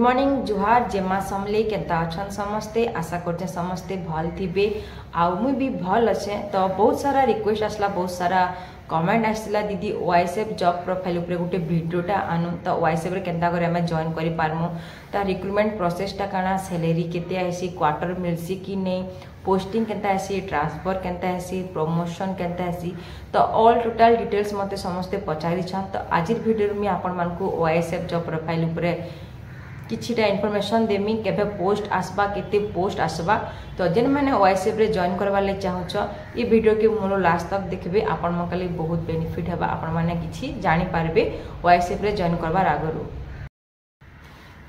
Morning जुहार जेमा समले केता अछन समस्ते आशा करते समस्ते भल थिबे आउ मुई भी भल अच्छे। तो बहुत सारा रिक्वेस्ट आसला बहुत सारा कमेंट आसला दीदी वाईएसएफ जॉब प्रोफाइल उपरे गोटे वीडियोटा आनु तो वाईएसएफ रे केनता करे हमें जॉइन करि पारमु ता रिक्रूटमेंट प्रोसेसटा काना सैलरी केते आसी क्वार्टर मिलसी कि नहीं पोस्टिंग केनता आसी ट्रांसफर केनता आसी प्रमोशन केनता आसी तो ऑल टोटल डिटेल्स मते समस्ते पचारि छन। तो आज वीडियो में आपण मानकु वाईएसएफ जॉब प्रोफाइल उपरे किछिटा इनफॉरमेशन देमी केबे पोस्ट आसबा केते पोस्ट आसबा। तो जेन मैंने वाईएसएफ रे जॉइन करवा ले चाहूछ ये वीडियो के मूल लास्ट तक देखबे आपण मकले बहुत बेनिफिट हेबा आपण माने किछि जानि पारबे वाईएसएफ रे जॉइन करबार आगरु।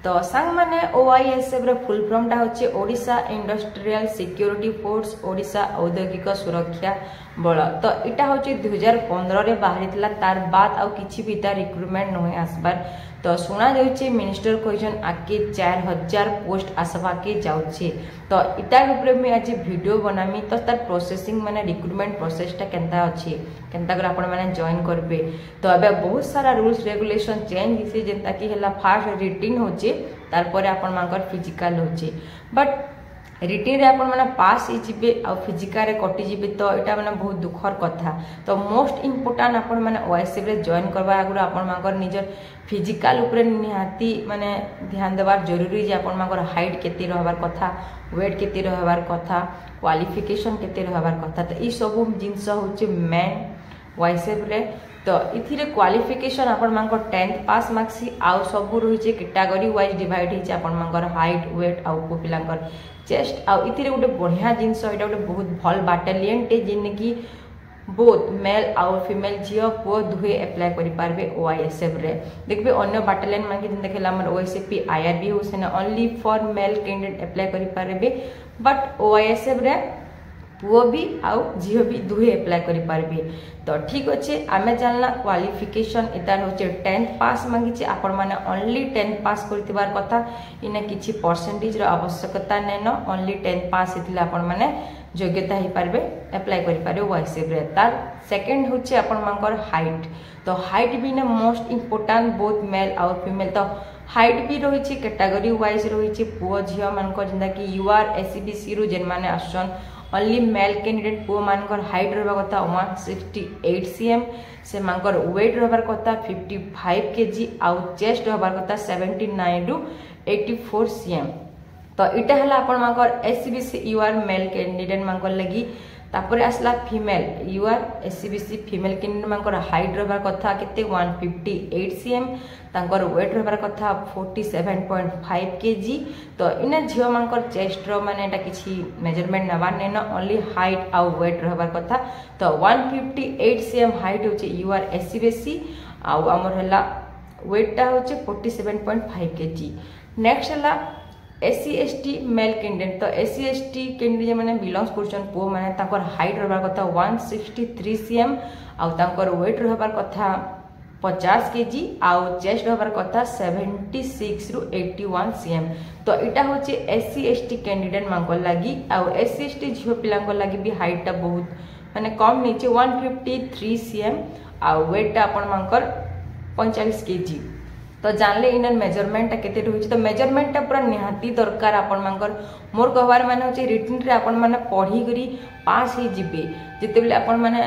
तो सांग माने ओआईएसएफ रे फुल फॉर्म टा होचे Odisha industrial security force Odisha औद्योगिक सुरक्षा बल। तो इटा होचे 2015 रे बाहरितला तार बाद आउ किछि भी तार रिक्रूटमेंट नहे आसबार। तो सुना जाउचे मिनिस्टर कहजन आके 4000 पोस्ट आसबा के जाउचे। तो इटा ऊपर में आज वीडियो बनामी तो तार प्रोसेसिंग माने रिक्रूटमेंट प्रोसेसटा केनता अछि केनता कर आपण माने जॉइन करबे। तो अबे बहुत सारा रूल्स रेगुलेशन चेंज हिसे जेंता कि हला फास्ट रिटिन होचे तार परे आपण मानकर फिजिकल होचे बट रिटिन रे आपण माने पास ही जिबे आ फिजिकल रे कटि जिबे। तो एटा माने बहुत दुखर कथा। तो मोस्ट इंपोर्टेंट आपण माने वाईएसएफ रे जॉइन करबा आगु आपण मानकर निजर फिजिकल ऊपर निहाती माने ध्यान देबार जरूरी जे आपण मानकर हाइट केते रहबार कथा वेट केते रहबार कथा क्वालिफिकेशन केते रहबार कथा। तो ई सब जिंस होचे मेन वाईएसएफ रे। तो इथिरे क्वालिफिकेशन आपण मानकर 10th पास मार्क्स आउ सब रही कैटेगरी वाइज डिवाइड होइছে आपण मानकर हाइट वेट आउ को पिलांकर चेस्ट आउ इथिरे गोटे बढ़िया जिंस एटा गोटे बहुत भल बाटालियन टे जिन की बोथ मेल आउ फीमेल झियो पो दुहे अप्लाई करि पारबे ओआईएसएफ रे। देखबे अन्य बाटालियन मानके जिन देखला हमर ओएसएपी आईआरबी होसेना only for male candidate apply करि पारबे बट ओआईएसएफ रे पुओ भी आउ झियो भी दुहे अप्लाई करि पारबे। तो ठीक अच्छे आमे जानला क्वालिफिकेशन एतार होचे 10th पास मांगिचे आपण माने ओनली 10th पास करतिबार कथा इने किछि परसेंटेज रो आवश्यकता नेनो ओनली 10th पास हेतिला आपण माने योग्यता ही पारबे अप्लाई करि पारे वाईएसएफ रे। तार सेकंड होचे आपण मानकर हाइट। तो हाइट भी ने मोस्ट इंपोर्टेंट बोथ मेल और फीमेल। तो हाइट भी रही कैटेगरी वाइज रही पुओ झियो मानकर जिंदा कि यूआर एससीबीसी रु जेन माने आछन ओनली मेल कैंडिडेट पुओ मानकर हाइट रहबा कथा 168 cm से मानकर वेट रहबार कथा 55 kg आउ चेस्ट रहबार कथा 79 टू 84 cm। तो इटा हला आपण मानकर एससीबीसी यूआर मेल कैंडिडेट मानकर लगी। तापरे आसला female UR SCBC female candidate मानकर हाइट रहबार कथा केते 158 cm तांकर वेट रहबार कथा 47.5 kg। तो इने झियो मानकर चेस्ट रो माने एटा किछि मेजरमेंट नबा नेन ओनली हाइट आउ वेट रहबार कथा। तो 158 cm हाइट होचे यूआर एससीबीसी आउ हमर हला वेटटा होचे 47.5 kg। नेक्स्ट हला एससी एसटी मेल कैंडिडेट। तो एससी एसटी कैंडिडेट माने बिलोंग्स करछन पो माने ताकर हाइट रहबार कथा 163 cm आउ ताकर वेट रहबार कथा 50 kg आउ चेस्ट रहबार कथा 76 रु 81 cm। तो इटा होचे एससी एसटी कैंडिडेट मानकर लागि आउ एससी एसटी झियो पिलांकर लागि भी हाइट ता बहुत माने कम नीचे 153 cm आउ वेट ता आपण मानकर 45 kg। तो जानले इनर मेजरमेंट केते रही। तो मेजरमेंट पूरा निहाती दरकार आपण मानकर मोर कहवार माने होचे रिटन रे आपण माने पढ़ी करी पास ही जिबे जते बेले आपण माने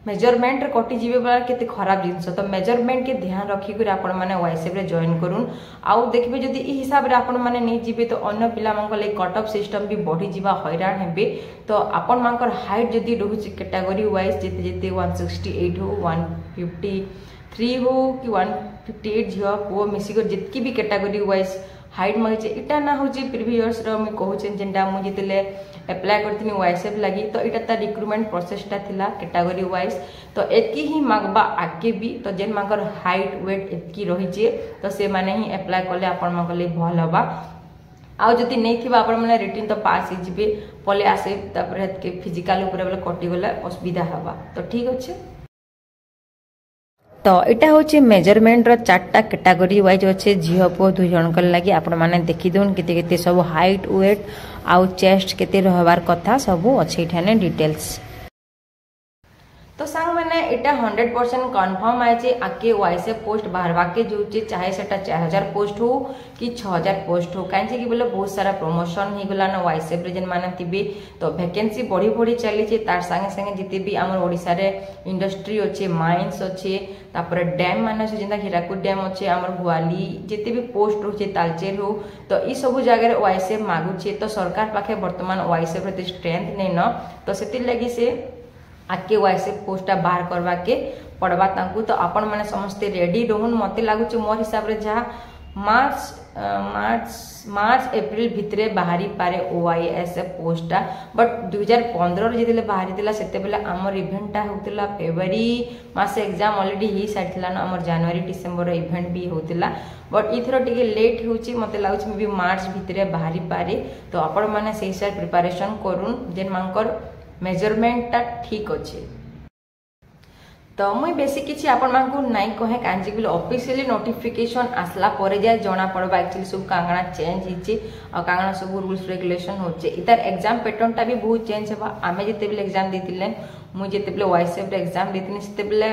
मेजरमेंट रे कटि जिबे बला केते खराब जिंस। तो मेजरमेंट के ध्यान रखी करी आपण माने वाईएसएफ रे जॉइन करून आउ देखबे जदी ई हिसाब रे आपण माने नै जिबे तो अन्य पिला मानकर ले कट ऑफ सिस्टम भी बढ़ी जिबा हैरान हेबे। तो आपण मानकर हाइट जदी रहुची कैटेगरी वाइज जते जते 168 हो 153 हो कि 158 झियो पो मिसिकर जितकी भी कैटेगरी वाइज हाइट मांगे इटा ना होची प्रीवियस रो मैं कहूचे जेंटा मु जितले अप्लाई करथिनी वाईएसएफ लागि। तो इटा ता रिक्रूटमेंट प्रोसेसटा थिला कैटेगरी वाइज। तो एतकी ही मागबा आके भी तो जेन मांकर हाइट वेट एतकी रहिचे तो से माने ही अप्लाई करले आपण मांकले भल हबा। आउ जति नै थिबा आपण माने रिटन तो पास ही जिबे पले आसे तापर के फिजिकल ऊपर वाला कटि गला असुविधा हबा। तो ठीक अछि। तो इटा होचे मेजरमेंट रो 4टा कैटेगरी वाइज होचे झियो पो दुई जनकर लागि आपण माने देखि दोन केते केते सब हाइट वेट आउ चेस्ट केते रहबार कथा सब अछि ठाने डिटेल्स। तो सांग मैंने इटा 100% कन्फर्म आए जे आके वाईएसएफ पोस्ट बाहरवा के जो चाहे सेटा 4000 पोस्ट हो कि 6000 पोस्ट हो कहीं कि बोले बहुत सारा प्रमोशन हो गला ना वाईएसएफ रे जेन माने थिबे तो वैकेंसी बढ़ी बढ़ी चली छे तार संगे संगे जिते भी हमर ओडिसा रे इंडस्ट्री अच्छे माइंस अच्छे तापर डैम माने से जेंदा हिराकुद डैम अच्छे हमर गुआली जिते भी पोस्ट होचे तालचेर हो तो ई सब जगह वाईएसएफ मागु छे तो सरकार पाखे वर्तमान वाईएसएफ रे स्ट्रेंथ नै न तो सेति लगी से आके वाईएसएफ पोस्टा बाहर करवा के पड़वा तांकु तो आपण माने समस्ते रेडी रहन मते लागु छ मोर हिसाब रे जहा मार्च एप्रिल भितरे बाहरी पारे ओआईएसएफ पोस्टा बट 2015 रे जेतेले बाहरी दिला सेते बेला हमर इवेंटटा होतिला फेब्रुआरी मासे एग्जाम ऑलरेडी ही साइथिला न हमर जनवरी डिसेंबर रे इवेंट भी होतिला बट इथरो टिके लेट होची मते लागु छ मे भी मार्च भितरे बाहरी पारे तो आपण माने सेही साइड प्रिपरेशन करूं जेन मांकर मेजरमेंट ता ठीक अच्छे तो मुई बेसी किछि आपण मानकु नाइ कहे कांजी बिल ऑफिशियली नोटिफिकेशन आसला परे जाय जणा पड़बा एक्चुअली सब कांगना चेंज हिची आ कांगना सब रूल्स रेगुलेशन होचे इतार एग्जाम पैटर्न ता भी बहुत चेंज हेबा आमे जेते बिल एग्जाम देतिले मुई जेते बिल वाईएसएफ रे एग्जाम देतिनी सेते बिल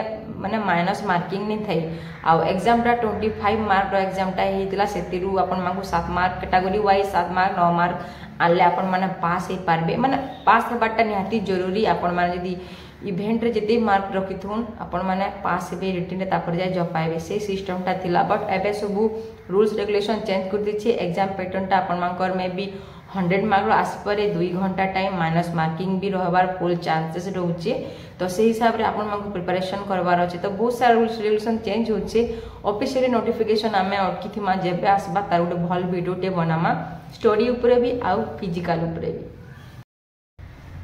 माने माइनस मार्किंग नि थाई आ एग्जाम टा 25 मार्क रो एग्जाम टा हेतिला सेतिरु आपण मानकु 7 mark category wise 7 mark 9 mark आले आपण माने पास हे पारबे माने पास हेबाटा निहाती जरूरी आपण माने जदी इवेंट रे जदी मार्क रखिथुन आपण माने पास हेबे रिटन रे तापर जाय जॉब पाइबे से सिस्टम ता थिला बट एबे सब रूल्स रेगुलेशन चेंज कर दिछि एग्जाम पैटर्न ता आपण मानकर मे बी 100 मार्क रो आसी परे 2 घंटा टाइम माइनस मार्किंग भी रहबार फुल चांसेस रहउचे तो से हिसाब रे आपण मानकु प्रिपरेशन करबार अछि तो बहुत सारा रूल्स रेगुलेशन चेंज होचे ऑफिशियली नोटिफिकेशन आमे अटकी थिमा जेबे आसबा तार उडे भल वीडियो टे बनामा स्टोरी ऊपर भी आउ फिजिकल ऊपर भी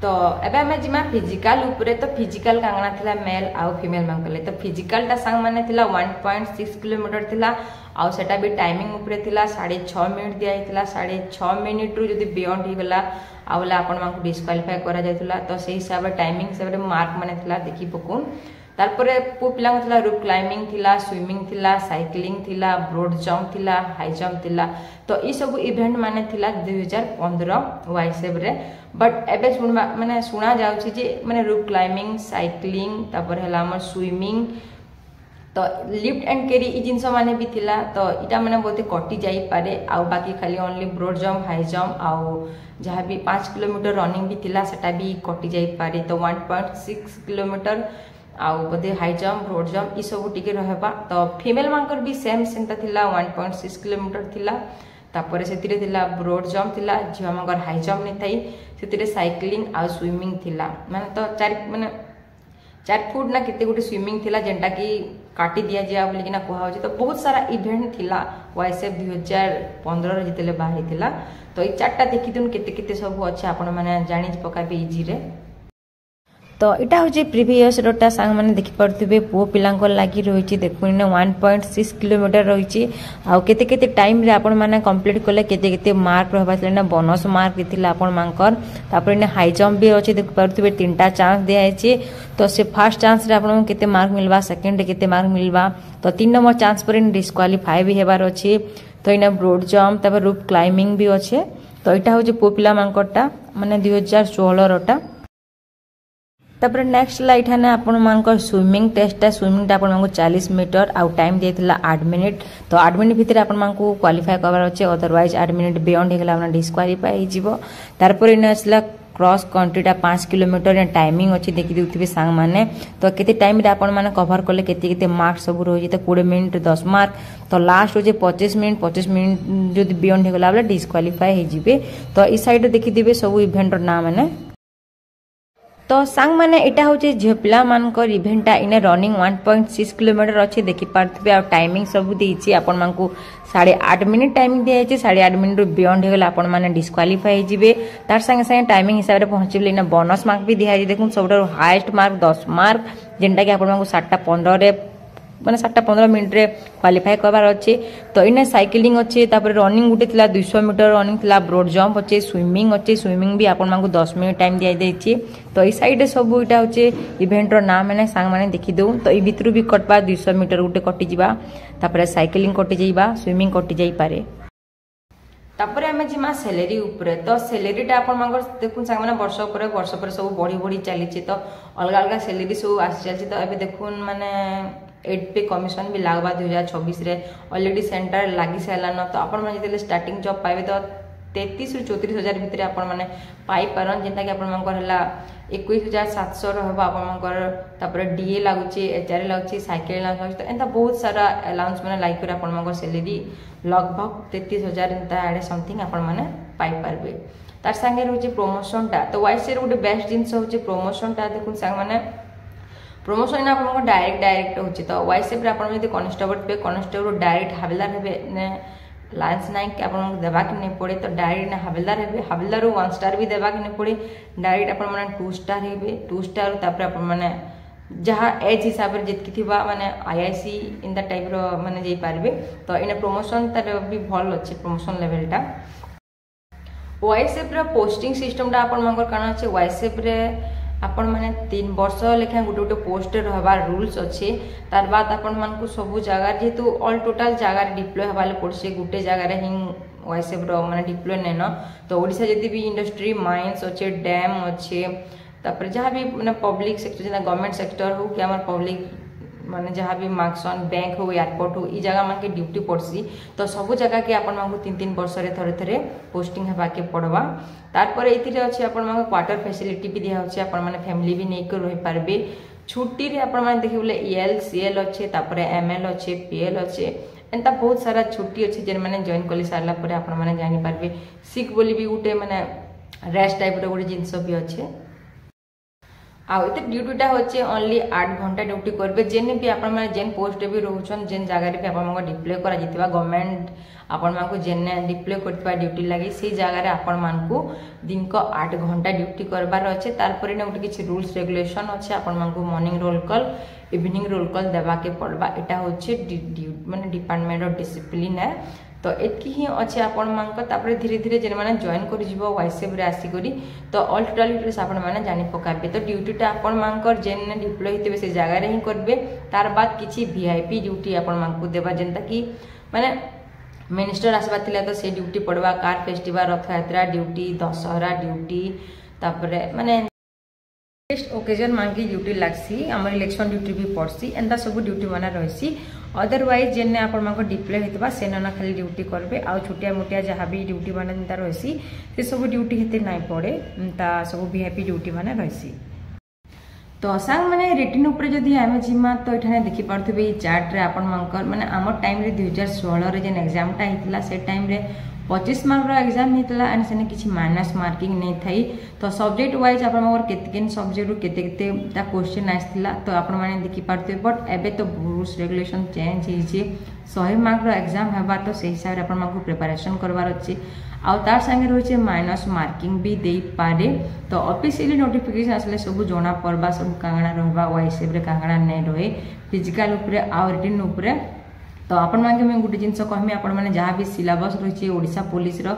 तो एबे हमें जिमा फिजिकल ऊपर तो फिजिकल कांगना थिला मेल आउ फीमेल मांकले तो फिजिकल ता संग माने थिला 1.6 किलोमीटर थिला आउ सेटा भी टाइमिंग ऊपर थिला 6.5 मिनिट दिया थिला 6.5 मिनिट रु जदी बियॉन्ड ही गला आउला आपण मांकु डिस्क्वालिफाई करा जायथिला तो सेही हिसाब टाइमिंग हिसाब मार्क माने थिला देखि पकुन तारपरे पु पिला थिला रूप क्लाइंबिंग थिला स्विमिंग थिला साइक्लिंग थिला ब्रॉड जंप थिला हाई जंप थिला तो ई सब इवेंट माने थिला 2015 वाईएसएफ रे बट एबे सुनबा माने सुना जाउछि जे माने रूप क्लाइंबिंग साइक्लिंग तापर हला हमर स्विमिंग तो लिफ्ट एंड कैरी ई जिंस माने भी थिला तो इटा माने बहुते कटि जाई पारे आ बाकी खाली only broad jump high jump आ जहाँ भी 5 किलोमीटर रनिंग भी थिला सेटा भी कटि जाई पारे तो 1.6 किलोमीटर आउ बोधे हाई जंप ब्रॉड जंप ई सब टिके रहबा तो फीमेल मानकर भी सेम सेंता थिला 1.6 किलोमीटर थिला तापर सेतिरे थिला ब्रॉड जंप थिला जिवा मानकर हाई जंप नै थाई सेतिरे साइक्लिंग आ स्विमिंग थिला माने तो 4 फुट ना केते गोटे स्विमिंग थिला जेंटा की काटी दिया जा बोली किना कोहा होची तो बहुत सारा इवेंट थिला वाईएसएफ 2015 रे जितेले बाहरी थिला तो ई चारटा देखिथुन केते केते सब अछि आपण माने जानि पकाबे इजी रे तो इटा होची प्रीवियस रोटा सांग माने देखि परथिबे पो पिलांको लागि रहिछि देखुने 1.6 किलोमीटर रहिछि आ केते केते टाइम रे आपण माने कंप्लीट करले केते केते मार्क रहबा छले ना बोनस मार्क दिथिला आपण मानकर तापर ने हाई जंप भी अछि देख परथिबे तीनटा चांस दिया अछि तो से फर्स्ट चांस रे आपण केते मार्क मिलबा सेकंड रे केते मार्क मिलबा तो 3 नंबर चांस पर डिस्क्वालीफाई भी हेबार अछि तो इना ब्रॉड जंप तापर रूप क्लाइंबिंग भी अछि तो इटा होची पो पिला मानकरटा माने 2016 रोटा तापर नेक्स्ट लाइट है ना आपण मानकर स्विमिंग टेस्ट है स्विमिंग टा आपण मानको 40 मीटर आउ टाइम देथिला 8 मिनिट तो 8 मिनिट भितर आपण मानको क्वालिफाई करबार अछि अदरवाइज 8 मिनिट बियॉन्ड हे गेला आपण डिस्क्वालिफाई हि जिवो तारपर इन असला क्रॉस कंट्री टा 5 किलोमीटर या टाइमिंग अछि देखि दिउथिबे सांग माने तो केते टाइम रे आपण माने कवर करले केते केते मार्क सब रहि तो 20 मिनिट 10 मार्क तो लास्ट हो जे 25 मिनिट जदि बियॉन्ड हे गेला बले डिस्क्वालिफाई हि जिवे तो ई साइड देखि दिबे सब इवेंट रो नाम माने तो सांग माने इटा होचे झपिला मानकर इवेंटा इने रनिंग 1.6 किलोमीटर अछि देखि पारथबे आ टाइमिंग सब देछि आपण मानकु 8.5 मिनिट टाइमिंग दिया छै 8.5 मिनिट रो बियॉन्ड हे गेला आपण माने डिस्क्वालिफाई जिवे तार संगे संगे टाइमिंग हिसाब रे पहुंचिबले ना बोनस मार्क भी दिया छै देखुन सबटा हाईएस्ट मार्क 10 मार्क जेंटा कि आपण मानकु 7:15 रे माने 7:15 मिनिट रे क्वालिफाई करबार अछि तो इने साइक्लिंग अछि तापर रनिंग गुटे थिला 200 मीटर रनिंग थिला ब्रॉड जंप अछि स्विमिंग भी आपण मानकु 10 मिनिट टाइम दिया दै छी तो ई साइड रे सब इटा होचे इवेंट रो नाम माने सांग माने देखि दउ तो ई भितरु भी कटबा 200 मीटर गुटे कटि जिबा तापर साइक्लिंग कटि जाइबा स्विमिंग कटि जाई पारे तापर आम जीमा सैलेरी उपरे तो सैलेरीटा आप देखुन सांग वर्ष पर सब बढ़ी बढ़ी चली तो अलग अलग सैलेरी सब आसी चलती तो ये देखुन माने 8 पे कमिशन भी लगवा 2026 रे ऑलरेडी सेंटर लगी सारान तो आप स्टार्टिंग जॉब पाइबे तो 33 ରୁ 34 हजार भितर आपण माने पाई पारन जेंता कि आपण मंकर हला 21700 रहबा आपण मंकर तापर डीए लागुची एचआर लागुची साइकिल लागुची तो एंता बहुत सारा अलाउंस माने लाइक कर आपण मंकर सैलरी लगभग 33000 एंता आडे समथिंग आपण माने पाई पारबे तार संगे रहउची प्रमोशन टा तो वाइस रे गुटे बेस्ट जिंस होची प्रमोशन टा देखुन संग माने प्रमोशन आपन डायरेक्ट होची तो वाइस रे आपण यदि कांस्टेबल पे कांस्टेबल डायरेक्ट हवलदार हेबे ने लांस नाइक आपन देबा कि नहीं पड़े तो डायरेक्ट ना हवलदार हेबे हवलदार 1 स्टार भी देबा कि नहीं पड़े डायरेक्ट आपन माने 2 स्टार हेबे 2 स्टार तापर आपन माने जहाँ एज हिसाब से जितकी थिबा माने आईआईसी इन द टाइप रो माने जाई पारबे तो इन प्रमोशन तार भी भल अछि प्रमोशन लेवल टा वाइसएफ रे पोस्टिंग सिस्टम टा आपन मंगर काना अछि वाइसएफ रे आपण माने 3 वर्ष लेखा गोटे गोटे पोस्ट रहबार रूल्स अच्छे तार बाद आपण मान को सब जगह जेतु ऑल टोटल जगह डिप्लॉय हवाले पड़से गोटे जगह रे हिं वाइसएफ रो माने डिप्लॉय नै न तो ओडिसा जति भी इंडस्ट्री माइंस अच्छे डैम अच्छे तापर जहाँ भी माने पब्लिक सेक्टर जेना गवर्नमेंट सेक्टर हो कि हमर पब्लिक माने जहाँ भी मार्क्सन बैंक हो एयरपोर्ट हो ई जगह मान के ड्यूटी पड़सी तो सब जगह के आपण मान को 3-3 वर्ष रे थरे थरे पोस्टिंग हेबा के पड़वा तारपर एथिरे अछि आपण मान क्वार्टर फैसिलिटी भी दिया होछि आपण माने फैमिली भी नै कर रहि पारबे छुट्टी रे आपण माने देखि बोले ईएल सीएल अच्छे तापर एमएल अच्छे पीएल अच्छे एंता बहुत सारा छुट्टी अच्छे जेन माने जॉइन कली सारला परे आपण माने जानि पारबे सिक बोली भी उटे माने रेस्ट टाइप रो गुटे जिंस भी अच्छे आउ एते ड्यूटीटा होचे ओनली 8 घंटा ड्यूटी करबे जेने भी आपण माने जेन पोस्ट भी रहउछन जेन जगह रे भी आपण माने डिप्लॉय करा जितबा गवर्नमेंट आपण मान को जेने डिप्लॉय करतबा ड्यूटी लागि से जगह रे आपण मान को दिन को 8 घंटा ड्यूटी करबार अछि तार परे ने उठी किछि रूल्स रेगुलेशन अछि आपण मान को morning roll call evening roll call देबा के पड़बा एटा होचे माने डिपार्टमेंट ऑफ डिसिप्लिन है तो एतकी ही अच्छे आपण मानक तापर धीरे धीरे जेन माने जॉइन करि जिवो वाइसएफ रे आसी करी तो ऑल टोटल डिटेल्स आपण माने जानि पकाबे तो ड्यूटीटा आपण मानकर जेन डिप्लॉय हेतबे से जगह रे ही करबे तार बाद किछि वीआईपी ड्यूटी आपण मानकु देबा जेंता कि माने मिनिस्टर आसबा थिला तो से ड्यूटी पड़वा कार फेस्टिवल रथ यात्रा ड्यूटी दशहरा ड्यूटी तापर माने नेक्स्ट ओकेजन मांगी ड्यूटी लागसी हमर इलेक्शन ड्यूटी भी पड़सी एंदा सब ड्यूटी माने रहसी अदरवाइज जेने आपण मानको डिप्लॉय हेतबा सेना ना खाली ड्यूटी करबे आ छोटिया मोटिया जहाँ भी ड्यूटी माने एंदा रहसी से सब ड्यूटी हेते नाही पड़े ता सब वीआईपी ड्यूटी माने रहसी तो सांग माने रिटर्न ऊपर जदी आमे जिमा तो एठाने देखि पारथबे ई चार्ट रे आपण मानकर माने हमर टाइम रे 2016 रे जेन एग्जाम टा हितला से टाइम रे 25 मार्क रो एग्जाम हितला एंड सेने किछि माइनस मार्किंग नै थाई तो सब्जेक्ट वाइज आपण मोर केतकेन सब्जेक्ट रो केते केते ता क्वेश्चन आस्थिला तो आपण माने देखि पारथबे बट एबे तो रूल्स रेगुलेशन चेंज हिछि 100 मार्क रो एग्जाम हेबा तो से हिसाब रे आपण मानको प्रिपरेशन करबार अछि आ तार संगे रहिছে माइनस मार्किंग भी देई पारे तो ऑफिशियली नोटिफिकेशन आसले सब जोना परबा सब कांगणा रहबा वाइसएफ रे कांगणा नै रहे फिजिकल ऊपर आ रिटन ऊपर तो आपण माने मैं गुटे जिंस कहमी आपण माने जहाँ भी सिलेबस रहिছে ओडिसा पुलिस रो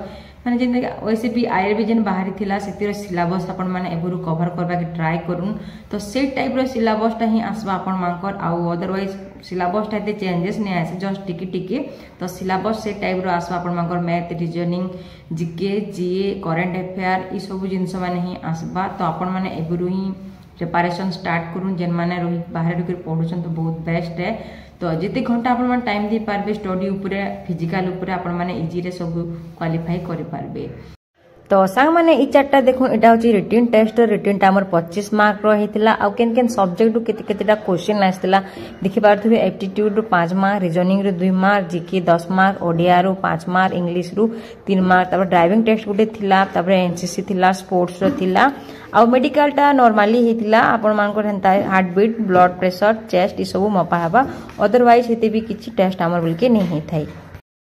माने जेन वैसे भी आईआर भी जेन बाहरी थिला सेतिर सिलेबस आपण माने एबुरु कवर करबा के ट्राई करूं तो से टाइप रो सिलेबस ता ही आसबा आपण मानकर आ अदरवाइज सिलेबस ता चेंजेस नै आसे जस्ट टिकी टिकी तो सिलेबस से टाइप रो आसबा आपण मानकर मैथ रीजनिंग जीके जीए करंट अफेयर ई सब जिंस माने ही आसबा तो आपण माने एबुरु ही प्रिपरेशन स्टार्ट करूं जेन माने रही बाहर ढुकर पढुछन तो बहुत बेस्ट है तो जिते घंटा आपण माने टाइम दे पारबे स्टडी ऊपर फिजिकल ऊपर आपण माने इजी रे सब क्वालिफाई करि पारबे तो सांग माने ई चारटा देखो एटा होची रिटन टेस्ट रिटन टा हमर 25 मार्क रो हेतिला आ केन केन सब्जेक्ट रो केते केतेटा क्वेश्चन आस्थिला देखि पारथबे एप्टीट्यूड रो 5 मार्क रीजनिंग रो 2 मार्क जीके 10 मार्क ओडिया रो 5 मार्क इंग्लिश रो 3 मार्क तब ड्राइविंग टेस्ट गुटे थिला तब एनसीसी थिला स्पोर्ट्स रो थिला आ मेडिकल टा नॉर्मली हेतिला आपण मानको हंता heart beat blood pressure chest ई सब मपा हबा अदरवाइज हेते भी किछि टेस्ट हमर बोल के नहीं थाई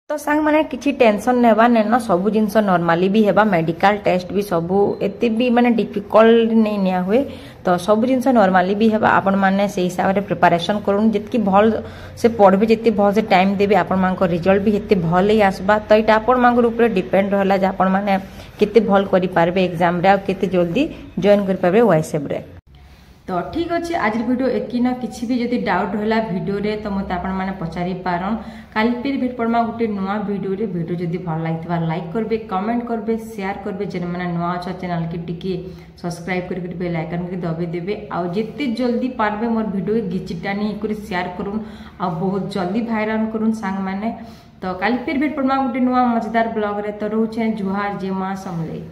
तो सांग माने किछि टेंशन नेबा नै न सब जिंस नॉर्मली भी हेबा मेडिकल टेस्ट भी सब एते भी माने डिफिकल्ट नै निया हुए तो सब जिंस नॉर्मली भी हेबा आपण माने से हिसाब रे प्रिपरेशन करूं जतकी भल से पढबे जति भल से टाइम देबे आपण मान को रिजल्ट भी हेते भल ही आसबा तो इटा आपण मान को ऊपर डिपेंड रहला जे आपण माने केते भल करि पारबे एग्जाम रे आ केते जल्दी जॉइन करि पाबे वाइसएफ रे तो ठीक अच्छे आज वीडियो एतकी न किसी भी जदि डाउट होला वीडियो रे तो मत आपण माने पचारि पारन काल फिर भेट पड़मा गोटे नुआ वीडियो जदि भल लागितबा लाइक करबे कमेंट करबे शेयर करबे जेन माने नुआ अच्छा चैनल के टिके सब्सक्राइब करके बेल आइकन के दबे देबे आ जिते जल्दी पारबे मोर वीडियो गिचिटानी करी शेयर करूँ आ बहुत जल्दी वायरल करूँ सांग माने तो काल फिर भेट पड़मा गोटे नुआ मजेदार ब्लॉग रे तो रोचे जुहार जय मां समले।